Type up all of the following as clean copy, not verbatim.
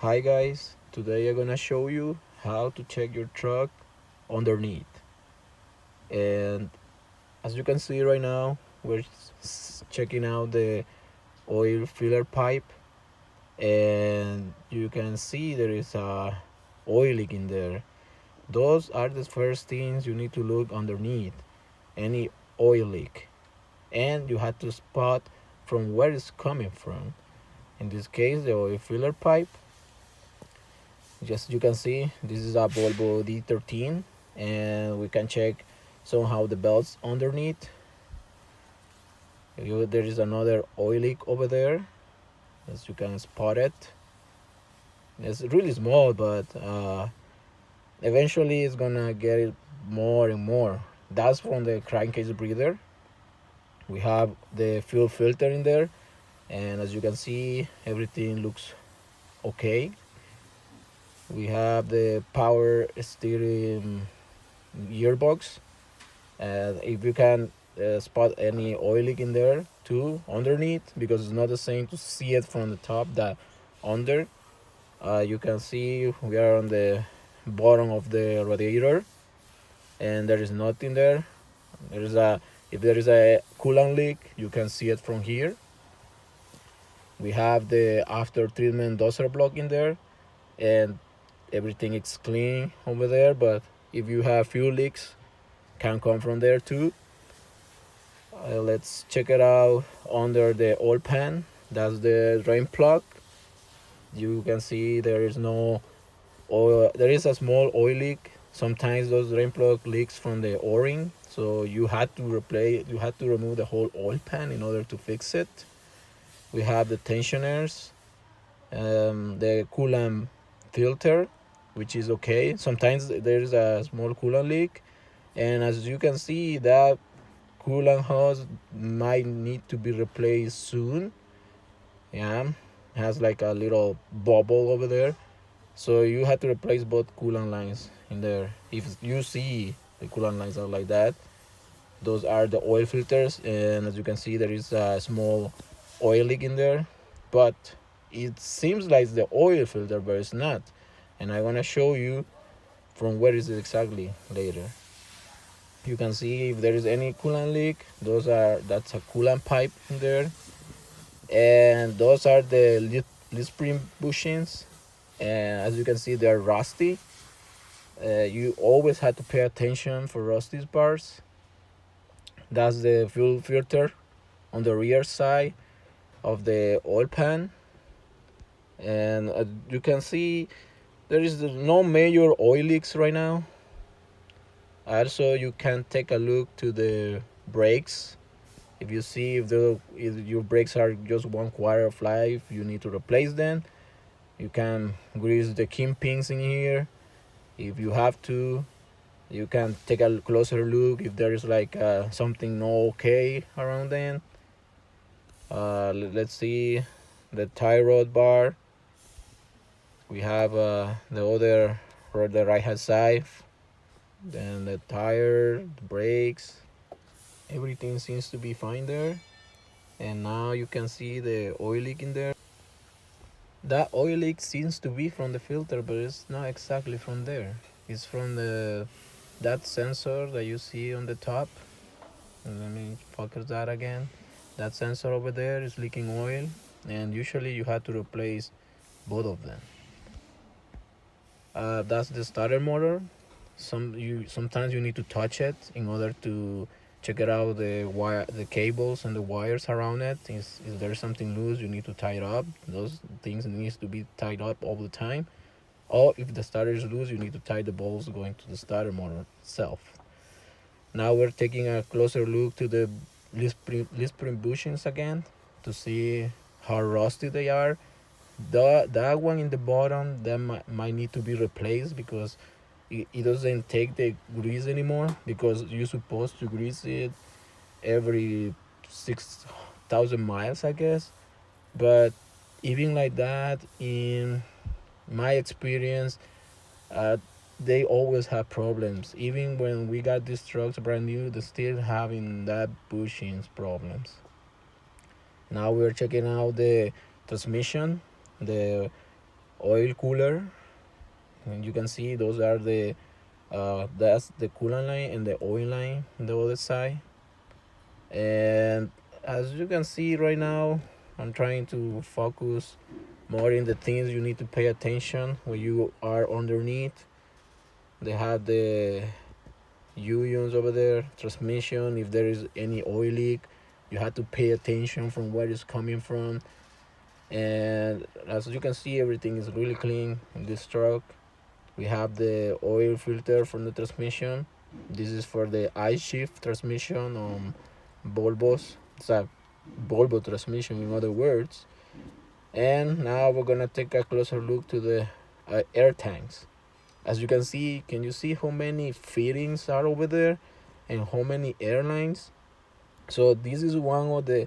Hi guys, today I'm gonna show you how to check your truck underneath. And as you can see right now, we're checking out the oil filler pipe, and you can see there is a oil leak in there. Those are the first things you need to look underneath any oil leak, and you have to spot from where it's coming from. In this case, the oil filler pipe. Just you can see this is a Volvo D13, and we can check somehow the belts underneath. There is another oil leak over there, as you can spot it. It's really small, but eventually it's gonna get it more and more. That's from the crankcase breather. We have the fuel filter in there, and as you can see, everything looks okay. We have the power steering gearbox. If you can spot any oil leak in there too underneath, because it's not the same to see it from the top that under. You can see we are on the bottom of the radiator, and there is nothing there. There is a If there is a coolant leak, you can see it from here. We have the after treatment dozer block in there, and everything is clean over there. But if you have fuel leaks, can come from there too. Let's check it out under the oil pan. That's the drain plug. You can see there is no oil. There is a small oil leak. Sometimes those drain plug leaks from the o-ring, so you had to replace. You had to remove the whole oil pan in order to fix it. We have the tensioners, the coolant filter, which is okay. Sometimes there is a small coolant leak, and as you can see, that coolant hose might need to be replaced soon. Yeah, has like a little bubble over there, so you have to replace both coolant lines in there. If you see the coolant lines are like that, those are the oil filters, and as you can see, there is a small oil leak in there, but it seems like it's the oil filter, but it's not. And I want to show you from where is it exactly later. You can see if there is any coolant leak. That's a coolant pipe in there, and those are the lead spring bushings. And as you can see, they're rusty. You always have to pay attention for rusty parts. That's the fuel filter on the rear side of the oil pan, and you can see there is no major oil leaks right now. Also, you can take a look to the brakes. If you see if your brakes are just 1/4 of life, you need to replace them. You can grease the kingpins in here if you have to. You can take a closer look if there is like something not okay around them. Let's see the tie rod bar. We have the other for the right hand side. Then the tire, the brakes, everything seems to be fine there. And now you can see the oil leak in there. That oil leak seems to be from the filter, but it's not exactly from there. It's from that sensor that you see on the top. Let me focus that again. That sensor over there is leaking oil, and usually you have to replace both of them. That's the starter motor. Sometimes you need to touch it in order to check it out, the cables and the wires around it. If there's something loose, you need to tie it up. Those things needs to be tied up all the time. Or if the starter is loose, you need to tie the bolts going to the starter motor itself. Now we're taking a closer look to the leaf spring bushings again to see how rusty they are. That one in the bottom, that might need to be replaced because it doesn't take the grease anymore, because you're supposed to grease it every 6,000 miles, I guess. But even like that, in my experience, uh, they always have problems. Even when we got these trucks brand new, they're still having that bushings problems. Now we're checking out the transmission, the oil cooler, and you can see those are the that's the coolant line and the oil line on the other side. And as you can see right now, I'm trying to focus more in the things you need to pay attention when you are underneath. They have the unions over there, transmission. If there is any oil leak, you have to pay attention from where it's coming from. And as you can see, everything is really clean in this truck. We have the oil filter from the transmission. This is for the I-shift transmission on Volvos. It's a Volvo transmission, in other words. And now we're gonna take a closer look to the air tanks. As you can you see how many fittings are over there and how many airlines? So this is one of the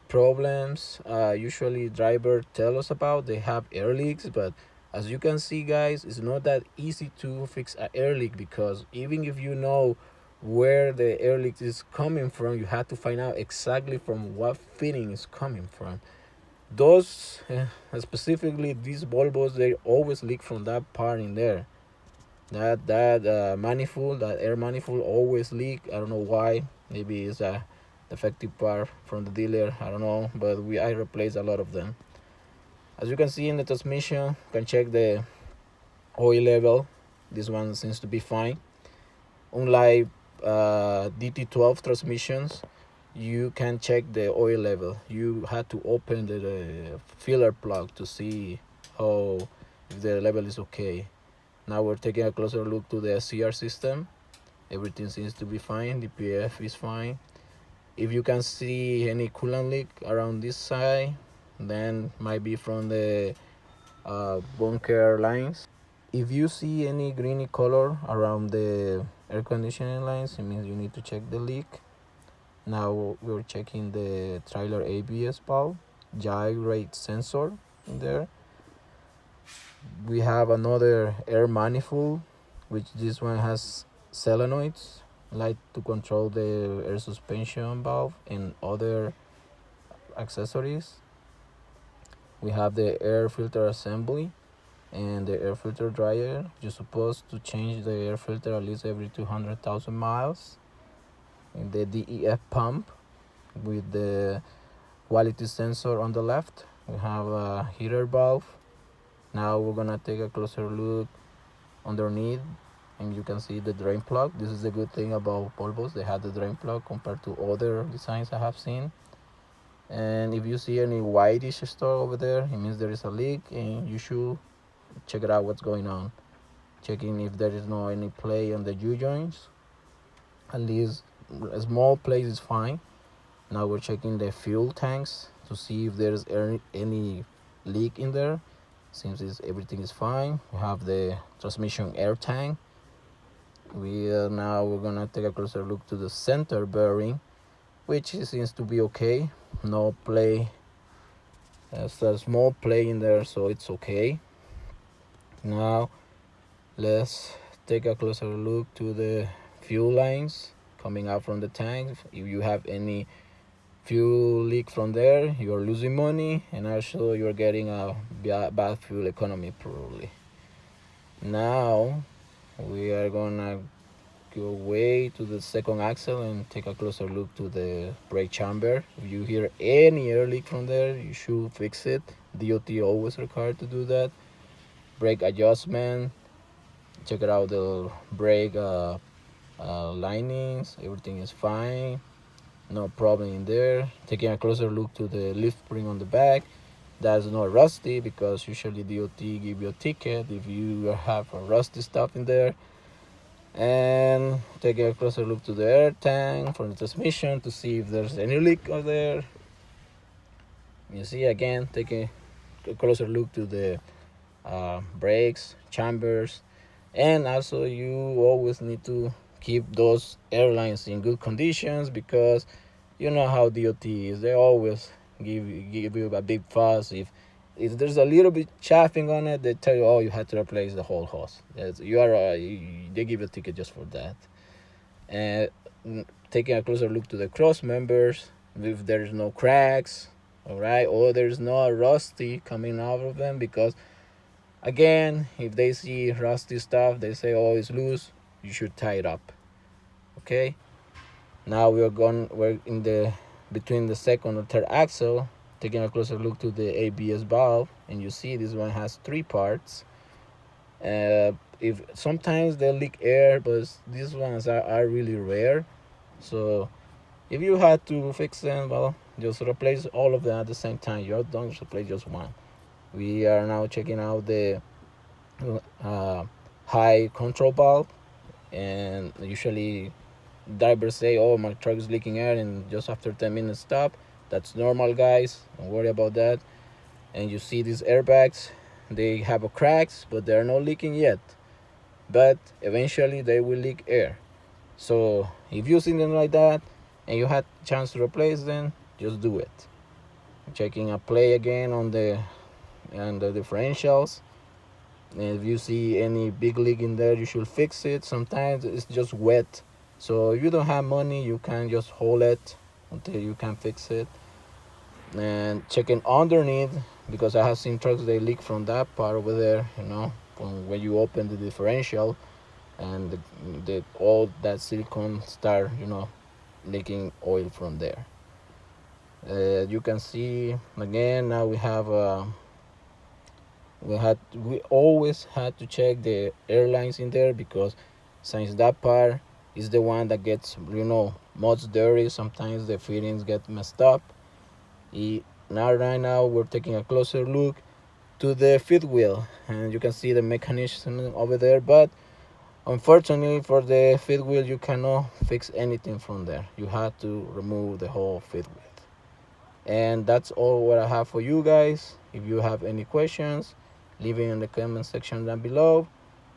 problems usually drivers tell us about. They have air leaks, but as you can see, guys, it's not that easy to fix an air leak, because even if you know where the air leak is coming from, you have to find out exactly from what fitting is coming from. Those specifically these Volvos, they always leak from that part in there. That manifold, that air manifold, always leak. I don't know why. Maybe it's a defective part from the dealer. I don't know, but I replace a lot of them. As you can see in the transmission, you can check the oil level. This one seems to be fine. Unlike DT12 transmissions, you can check the oil level. You had to open the filler plug to see how, if the level is okay. Now we're taking a closer look to the CR system. Everything seems to be fine. The PF is fine. If you can see any coolant leak around this side, then might be from the bunker lines. If you see any greeny color around the air conditioning lines, it means you need to check the leak. Now we're checking the trailer ABS valve, gyrate sensor in there. We have another air manifold, which this one has solenoids, like to control the air suspension valve and other accessories. We have the air filter assembly and the air filter dryer. You're supposed to change the air filter at least every 200,000 miles. And the DEF pump with the quality sensor on the left. We have a heater valve. Now we're gonna take a closer look underneath, and you can see the drain plug. This is the good thing about Volvos. They have the drain plug compared to other designs I have seen. And if you see any whitish stuff over there, it means there is a leak, and you should check it out what's going on. Checking if there is no any play on the U-joints. At least a small play is fine. Now we're checking the fuel tanks to see if there's any leak in there. Seems everything is fine. We have the transmission air tank. We're gonna take a closer look to the center bearing, which seems to be okay. No play. There's a small play in there, so it's okay. Now let's take a closer look to the fuel lines coming out from the tank. If you have any fuel leak from there, you're losing money, and also you're getting a bad fuel economy probably. Now we are gonna go way to the second axle and take a closer look to the brake chamber. If you hear any air leak from there, you should fix it. DOT always required to do that. Brake adjustment, check it out, the brake linings, everything is fine, no problem in there. Taking a closer look to the lift spring on the back, that's not rusty, because usually DOT give you a ticket if you have a rusty stuff in there. And taking a closer look to the air tank from the transmission to see if there's any leak over there. You see, again, taking a closer look to the brakes, chambers, and also you always need to keep those airlines in good conditions, because you know how DOT is. They always give you a big fuss if there's a little bit chaffing on it. They tell you, oh, you had to replace the whole hose. They give you a ticket just for that. And taking a closer look to the cross members, if there's no cracks, all right, or there's no rusty coming out of them, because Again, if they see rusty stuff, they say, oh, it's loose, you should tie it up. Okay, now we're in the between the second and third axle, taking a closer look to the ABS valve, and you see this one has 3 parts. If sometimes they leak air, but these ones are really rare. So if you had to fix them, well, just replace all of them at the same time. You don't replace just one. We are now checking out the high control valve, and usually drivers say, oh, my truck is leaking air, and just after 10 minutes stop. That's normal, guys, don't worry about that. And you see these airbags, they have a cracks, but they're not leaking yet, but eventually they will leak air. So if you see them like that and you had chance to replace them, just do it. Checking a play again on the differentials. And if you see any big leak in there, you should fix it. Sometimes it's just wet, so if you don't have money, you can just hold it until you can fix it. And checking underneath, because I have seen trucks they leak from that part over there, from when you open the differential, and all that silicone start leaking oil from there. You can see again, now we have we always had to check the airlines in there, because since that part is the one that gets most dirty, sometimes the fittings get messed up. Now right now we're taking a closer look to the fifth wheel, and you can see the mechanism over there, but unfortunately for the fifth wheel you cannot fix anything from there. You have to remove the whole fifth wheel. And that's all what I have for you guys. If you have any questions, leave it in the comment section down below,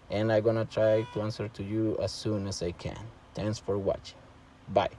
and I'm gonna try to answer to you as soon as I can. Thanks for watching. Bye.